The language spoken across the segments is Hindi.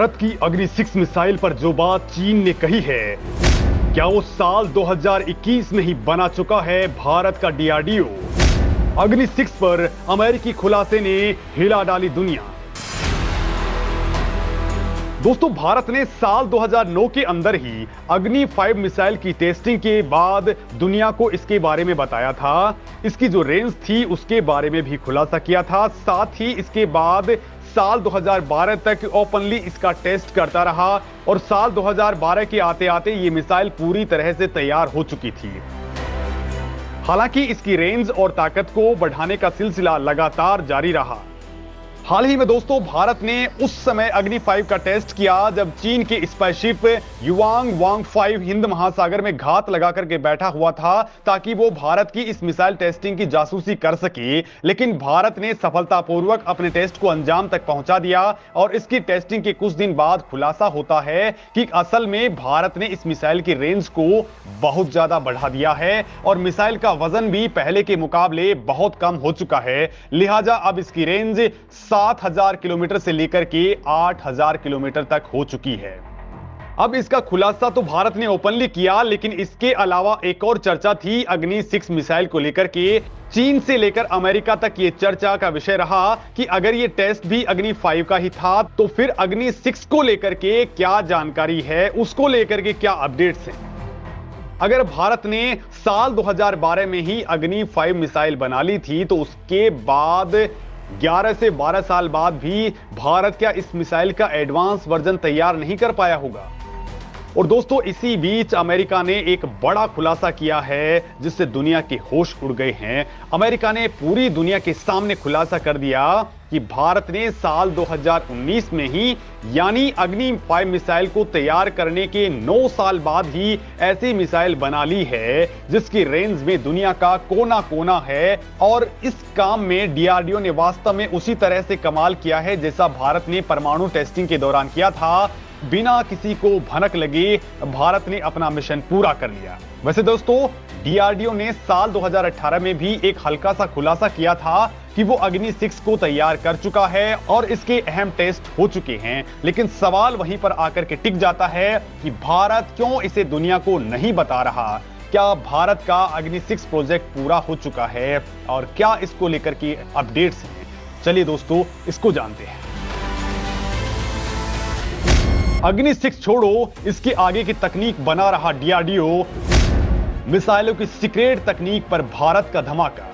भारत की अग्नि 6 मिसाइल पर जो बात चीन ने कही है, क्या वो साल 2021 में ही बना चुका है भारत का डीआरडीओ? अग्नि 6 पर अमेरिकी खुलासे ने हिला डाली दुनिया। दोस्तों, भारत ने साल 2009 के अंदर ही अग्नि 5 मिसाइल की टेस्टिंग के बाद दुनिया को इसके बारे में बताया था। इसकी जो रेंज थी उसके बारे में भी खुलासा किया था। साथ ही इसके बाद साल 2012 तक ओपनली इसका टेस्ट करता रहा और साल 2012 के आते आते ये मिसाइल पूरी तरह से तैयार हो चुकी थी। हालांकि इसकी रेंज और ताकत को बढ़ाने का सिलसिला लगातार जारी रहा। हाल ही में दोस्तों, भारत ने उस समय अग्नि 5 का टेस्ट किया जब चीन के स्पाइसशिप युआंग वांग 5 हिंद महासागर में घात लगा करके बैठा हुआ था ताकि वो भारत की इस मिसाइल टेस्टिंग की जासूसी कर सके। लेकिन भारत ने सफलतापूर्वक अपने टेस्ट को अंजाम तक पहुंचा दिया और इसकी टेस्टिंग के कुछ दिन बाद खुलासा होता है कि असल में भारत ने इस मिसाइल की रेंज को बहुत ज्यादा बढ़ा दिया है और मिसाइल का वजन भी पहले के मुकाबले बहुत कम हो चुका है। लिहाजा अब इसकी रेंज 7000 किलोमीटर से लेकर के 8000 किलोमीटर तक हो चुकी है। अब इसका खुलासा तो भारत ने ओपनली किया, लेकिन इसके अलावा एक और चर्चा थी अग्नि 6 मिसाइल को लेकर के। चीन से लेकर अमेरिका तक ये चर्चा का विषय रहा कि अगर ये टेस्ट भी अग्नि 5 का ही था तो फिर अग्नि 6 को लेकर के क्या जानकारी है, उसको लेकर के क्या अपडेट्स हैं। अगर भारत ने साल 2012 में ही अग्नि 5 मिसाइल बना ली थी तो उसके बाद 11 से 12 साल बाद भी भारत क्या इस मिसाइल का एडवांस वर्जन तैयार नहीं कर पाया होगा? और दोस्तों, इसी बीच अमेरिका ने एक बड़ा खुलासा किया है जिससे दुनिया के होश उड़ गए हैं। अमेरिका ने पूरी दुनिया के सामने खुलासा कर दिया कि भारत ने साल 2019 में ही यानी अग्नि 5 मिसाइल को तैयार करने के 9 साल बाद ही ऐसी मिसाइल बना ली है जिसकी रेंज में दुनिया का कोना कोना है। और इस काम में डीआरडीओ ने वास्तव में उसी तरह से कमाल किया है जैसा भारत ने परमाणु टेस्टिंग के दौरान किया था। बिना किसी को भनक लगे भारत ने अपना मिशन पूरा कर लिया। वैसे दोस्तों, डीआरडीओ ने साल 2018 में भी एक हल्का सा खुलासा किया था कि वो अग्नि 6 को तैयार कर चुका है और इसके अहम टेस्ट हो चुके हैं। लेकिन सवाल वहीं पर आकर के टिक जाता है कि भारत क्यों इसे दुनिया को नहीं बता रहा। क्या भारत का अग्नि 6 प्रोजेक्ट पूरा हो चुका है और क्या इसको लेकर के अपडेट्स हैं? चलिए दोस्तों, इसको जानते हैं। अग्नि 6 छोड़ो, इसके आगे की तकनीक बना रहा डीआरडीओ। मिसाइलों की सीक्रेट तकनीक पर भारत का धमाका।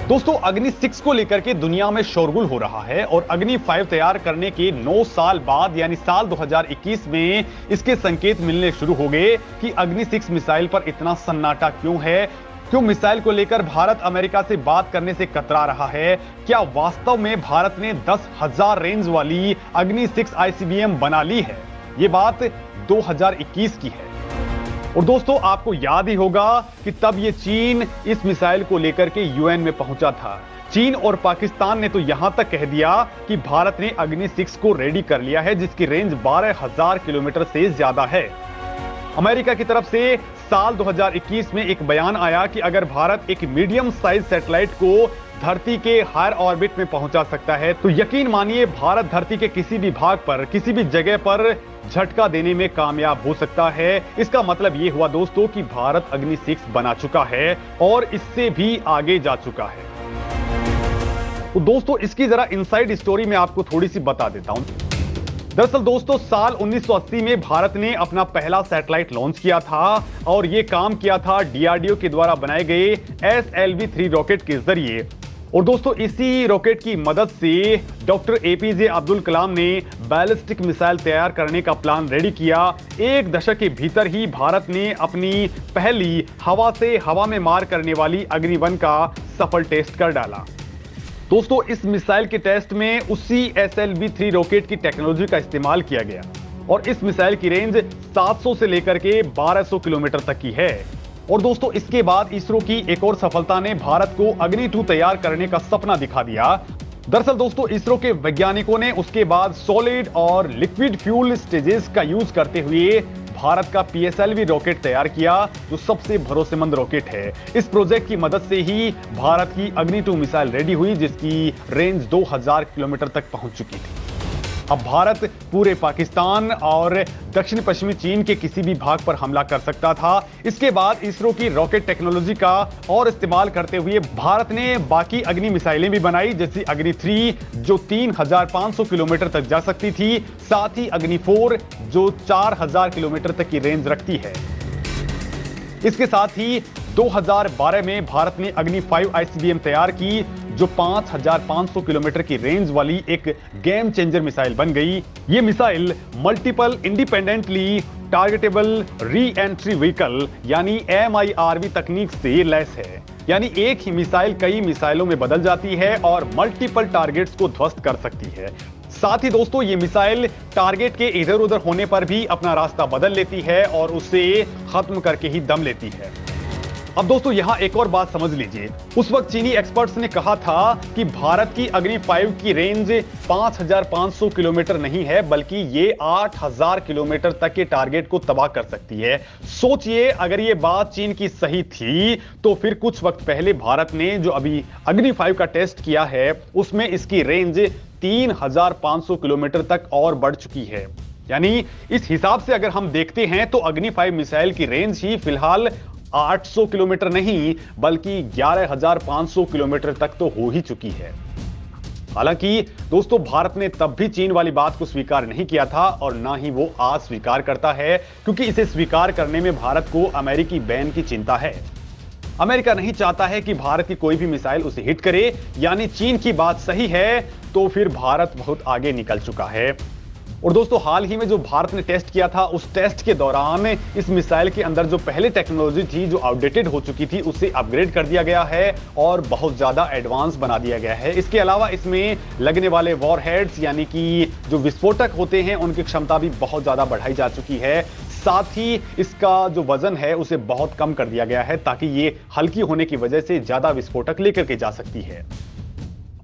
दोस्तों, अग्नि 6 को लेकर के दुनिया में शोरगुल हो रहा है और अग्नि 5 तैयार करने के 9 साल बाद यानी साल 2021 में इसके संकेत मिलने शुरू हो गए कि अग्नि 6 मिसाइल पर इतना सन्नाटा क्यों है। क्यों मिसाइल को लेकर भारत अमेरिका से बात करने से कतरा रहा है? क्या वास्तव में भारत ने 10,000 रेंज वाली अग्नि 6 आईसीबीएम बना ली है? ये बात 2021 की है। और दोस्तों, आपको याद ही होगा कि तब ये चीन इस मिसाइल को लेकर के यूएन में पहुंचा था। चीन और पाकिस्तान ने तो यहां तक कह दिया कि भारत ने अग्नि 6 को रेडी कर लिया है जिसकी रेंज 12,000 किलोमीटर से ज्यादा है। अमेरिका की तरफ से साल 2021 में एक बयान आया कि अगर भारत एक मीडियम साइज सैटेलाइट को धरती के हायर ऑर्बिट में पहुंचा सकता है तो यकीन मानिए भारत धरती के किसी भी भाग पर किसी भी जगह पर झटका देने में कामयाब हो सकता है। इसका मतलब यह हुआ दोस्तों कि भारत अग्नि 6 बना चुका है और इससे भी आगे जा चुका है। तो दोस्तों, इसकी जरा इनसाइड स्टोरी में आपको थोड़ी सी बता देता हूं। दरअसल दोस्तों, साल 1980 में भारत ने अपना पहला सैटेलाइट लॉन्च किया था और यह काम किया था डीआरडीओ के द्वारा बनाए गए SLV-3 रॉकेट के जरिए। और दोस्तों, इसी रॉकेट की मदद से डॉक्टर एपीजे अब्दुल कलाम ने बैलिस्टिक मिसाइल तैयार करने का प्लान रेडी किया। एक दशक के भीतर ही भारत ने अपनी पहली हवा से हवा में मार करने वाली अग्नि 1 का सफल टेस्ट कर डाला। दोस्तों, इस मिसाइल के टेस्ट में उसी SLV-3 रॉकेट की टेक्नोलॉजी का इस्तेमाल किया गया और इस मिसाइल की रेंज 700 से लेकर के 1200 किलोमीटर तक की है। और दोस्तों, इसके बाद इसरो की एक और सफलता ने भारत को अग्नि 2 तैयार करने का सपना दिखा दिया। दरअसल दोस्तों, इसरो के वैज्ञानिकों ने उसके बाद सॉलिड और लिक्विड फ्यूल स्टेजेस का यूज करते हुए भारत का PSLV रॉकेट तैयार किया जो सबसे भरोसेमंद रॉकेट है। इस प्रोजेक्ट की मदद से ही भारत की अग्नि 2 मिसाइल रेडी हुई जिसकी रेंज 2000 किलोमीटर तक पहुंच चुकी थी। अब भारत पूरे पाकिस्तान और दक्षिण पश्चिमी चीन के किसी भी भाग पर हमला कर सकता था। इसके बाद इसरो की रॉकेट टेक्नोलॉजी का और इस्तेमाल करते हुए भारत ने बाकी अग्नि मिसाइलें भी बनाई, जैसी अग्नि 3 जो 3500 किलोमीटर तक जा सकती थी, साथ ही अग्नि 4 जो 4000 किलोमीटर तक की रेंज रखती है। इसके साथ ही 2012 में भारत ने अग्नि 5 आईसीबीएम तैयार की, जो 5500 किलोमीटर की रेंज वाली एक गेम चेंजर मिसाइल बन गई। ये missile multiple independently targetable re entry vehicle यानी MIRV तकनीक से लैस है, यानी एक ही मिसाइल कई मिसाइलों में बदल जाती है और मल्टीपल टारगेट्स को ध्वस्त कर सकती है। साथ ही दोस्तों ये मिसाइल टारगेट के इधर उधर होने पर भी अपना रास्ता बदल लेती है और उसे खत्म करके ही दम लेती है। अब दोस्तों यहां एक और बात समझ लीजिए, उस वक्त चीनी एक्सपर्ट्स ने कहा था कि भारत की अग्नि 5 की रेंज 5500 किलोमीटर नहीं है, बल्कि ये 8000 किलोमीटर तक के टारगेट को तबाह कर सकती है। सोचिए अगर ये बात चीन की सही थी तो फिर कुछ वक्त पहले भारत ने जो अभी अग्नि 5 का टेस्ट किया है उसमें इसकी रेंज 3500 किलोमीटर तक और बढ़ चुकी है। यानी इस हिसाब से अगर हम देखते हैं तो अग्नि 5 मिसाइल की रेंज ही फिलहाल 800 किलोमीटर नहीं बल्कि 11500 किलोमीटर तक तो हो ही चुकी है। हालांकि दोस्तों भारत ने तब भी चीन वाली बात को स्वीकार नहीं किया था और ना ही वो आज स्वीकार करता है, क्योंकि इसे स्वीकार करने में भारत को अमेरिकी बैन की चिंता है। अमेरिका नहीं चाहता है कि भारत की कोई भी मिसाइल उसे हिट करे, यानी चीन की बात सही है तो फिर भारत बहुत आगे निकल चुका है। और दोस्तों हाल ही में जो भारत ने टेस्ट किया था उस टेस्ट के दौरान इस मिसाइल के अंदर जो पहले टेक्नोलॉजी थी जो आउटडेटेड हो चुकी थी उसे अपग्रेड कर दिया गया है और बहुत ज्यादा एडवांस बना दिया गया है। इसके अलावा इसमें लगने वाले वॉरहेड्स यानी कि जो विस्फोटक होते हैं उनकी क्षमता भी बहुत ज्यादा बढ़ाई जा चुकी है। साथ ही इसका जो वजन है उसे बहुत कम कर दिया गया है ताकि ये हल्की होने की वजह से ज्यादा विस्फोटक लेकर के जा सकती है।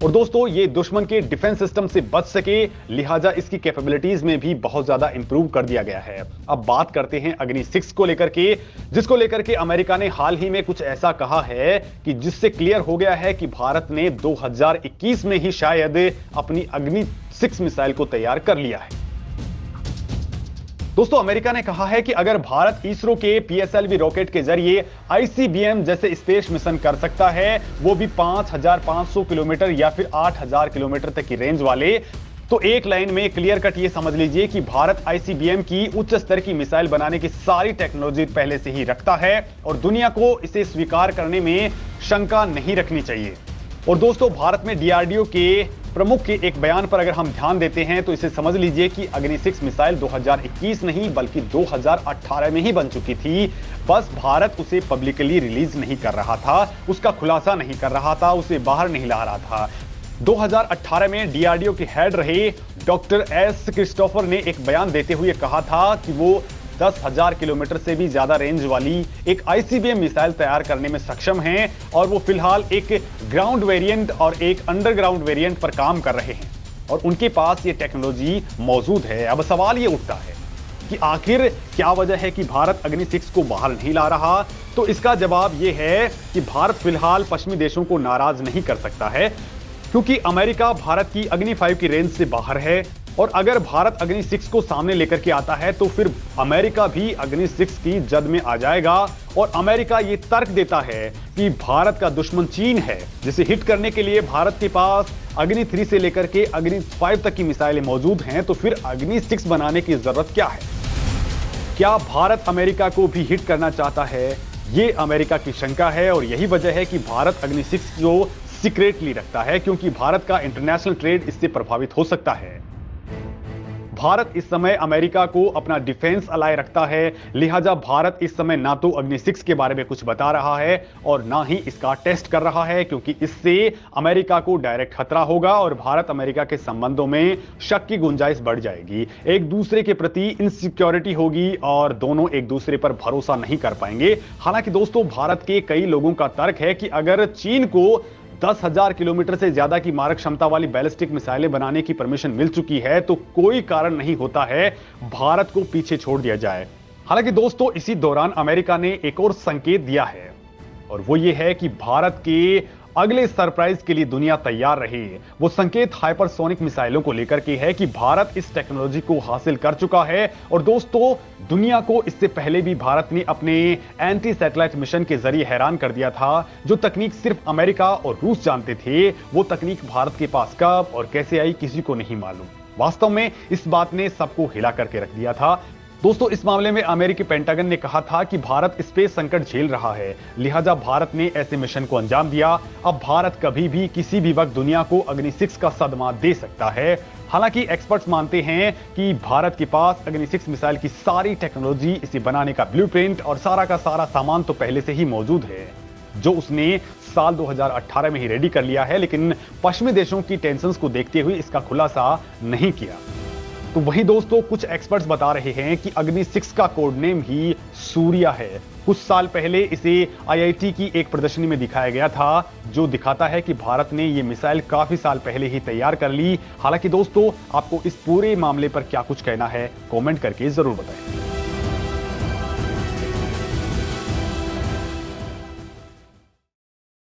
और दोस्तों ये दुश्मन के डिफेंस सिस्टम से बच सके, लिहाजा इसकी कैपेबिलिटीज में भी बहुत ज्यादा इंप्रूव कर दिया गया है। अब बात करते हैं अग्नि 6 को लेकर के, जिसको लेकर के अमेरिका ने हाल ही में कुछ ऐसा कहा है कि जिससे क्लियर हो गया है कि भारत ने 2021 में ही शायद अपनी अग्नि 6 मिसाइल को तैयार कर लिया है। दोस्तों अमेरिका ने कहा है कि अगर भारत इसरो के PSLV रॉकेट के जरिए ICBM जैसे स्पेस मिशन कर सकता है, वो भी 5500 किलोमीटर या फिर 8000 किलोमीटर तक की रेंज वाले, तो एक लाइन में क्लियर कट ये समझ लीजिए कि भारत ICBM की उच्च स्तर की मिसाइल बनाने की सारी टेक्नोलॉजी पहले से ही रखता है और दुनिया को इसे स्वीकार करने में शंका नहीं रखनी चाहिए। और दोस्तों भारत में DRDO के प्रमुख के एक बयान पर अगर हम ध्यान देते हैं तो इसे समझ लीजिए कि अग्नि 6 मिसाइल 2021 नहीं बल्कि 2018 में ही बन चुकी थी, बस भारत उसे पब्लिकली रिलीज नहीं कर रहा था, उसका खुलासा नहीं कर रहा था, उसे बाहर नहीं ला रहा था। 2018 में DRDO के हेड रहे डॉक्टर S क्रिस्टोफर ने एक बयान देते हुए कहा था कि वो 10,000 किलोमीटर से भी ज्यादा रेंज वाली एक ICBM मिसाइल तैयार करने में सक्षम हैं और वो फिलहाल एक ग्राउंड वेरिएंट और एक अंडरग्राउंड वेरिएंट पर काम कर रहे हैं और उनके पास ये टेक्नोलॉजी मौजूद है। अब सवाल ये उठता है कि आखिर क्या वजह है कि भारत अग्नि 6 को बाहर नहीं ला रहा, तो इसका जवाब ये है कि भारत फिलहाल पश्चिमी देशों को नाराज नहीं कर सकता है, क्योंकि अमेरिका भारत की अग्नि 5 की रेंज से बाहर है और अगर भारत अग्नि 6 को सामने लेकर के आता है तो फिर अमेरिका भी अग्नि 6 की जद में आ जाएगा और अमेरिका ये तर्क देता है कि भारत का दुश्मन चीन है, जिसे हिट करने के लिए भारत के पास अग्नि 3 से लेकर के अग्नि 5 तक की मिसाइलें मौजूद हैं, तो फिर अग्नि 6 बनाने की जरूरत क्या है? क्या भारत अमेरिका को भी हिट करना चाहता है? ये अमेरिका की शंका है और यही वजह है कि भारत अग्नि 6 को सीक्रेटली रखता है, क्योंकि भारत का इंटरनेशनल ट्रेड इससे प्रभावित हो सकता है। भारत इस समय अमेरिका को अपना डिफेंस अलाय रखता है, लिहाजा भारत इस समय ना तो अग्नि 6 के बारे में कुछ बता रहा है और ना ही इसका टेस्ट कर रहा है, क्योंकि इससे अमेरिका को डायरेक्ट खतरा होगा और भारत अमेरिका के संबंधों में शक की गुंजाइश बढ़ जाएगी, एक दूसरे के प्रति इनसिक्योरिटी होगी और दोनों एक दूसरे पर भरोसा नहीं कर पाएंगे। हालांकि दोस्तों भारत के कई लोगों का तर्क है कि अगर चीन को 10,000 किलोमीटर से ज्यादा की मारक क्षमता वाली बैलिस्टिक मिसाइलें बनाने की परमिशन मिल चुकी है तो कोई कारण नहीं होता है भारत को पीछे छोड़ दिया जाए। हालांकि दोस्तों इसी दौरान अमेरिका ने एक और संकेत दिया है और वो ये है कि भारत के अगले सरप्राइज के लिए दुनिया तैयार रहे। वो संकेत हाइपरसोनिक मिसाइलों को लेकर के है कि भारत इस टेक्नोलॉजी को हासिल कर चुका है। और दोस्तों, दुनिया को इससे पहले भी भारत ने अपने एंटी सैटेलाइट मिशन के जरिए हैरान कर दिया था। जो तकनीक सिर्फ अमेरिका और रूस जानते थे, वो तकनीक भारत के पास कब और कैसे आई किसी को नहीं मालूम। वास्तव में इस बात ने सबको हिला करके रख दिया था। दोस्तों, इस मामले में अमेरिकी पेंटागन ने कहा था कि भारत स्पेस संकट झेल रहा है, लिहाजा भारत ने ऐसे मिशन को अंजाम दिया। अब भारत कभी भी किसी भी वक्त दुनिया को अग्नि 6 का सदमा दे सकता है। हालांकि एक्सपर्ट्स मानते हैं कि भारत के पास अग्नि 6 मिसाइल की सारी टेक्नोलॉजी, इसे बनाने का ब्लूप्रिंट और सारा का सारा सामान तो पहले से ही मौजूद है, जो उसने साल 2018 में ही रेडी कर लिया है। लेकिन पश्चिमी देशों की टेंशंस को देखते हुए इसका खुलासा नहीं किया। तो वहीं दोस्तों, कुछ एक्सपर्ट्स बता रहे हैं कि अग्नि 6 का कोड नेम ही सूर्या है। कुछ साल पहले इसे आईआईटी की एक प्रदर्शनी में दिखाया गया था, जो दिखाता है कि भारत ने यह मिसाइल काफी साल पहले ही तैयार कर ली। हालांकि दोस्तों, आपको इस पूरे मामले पर क्या कुछ कहना है, कमेंट करके जरूर बताएं।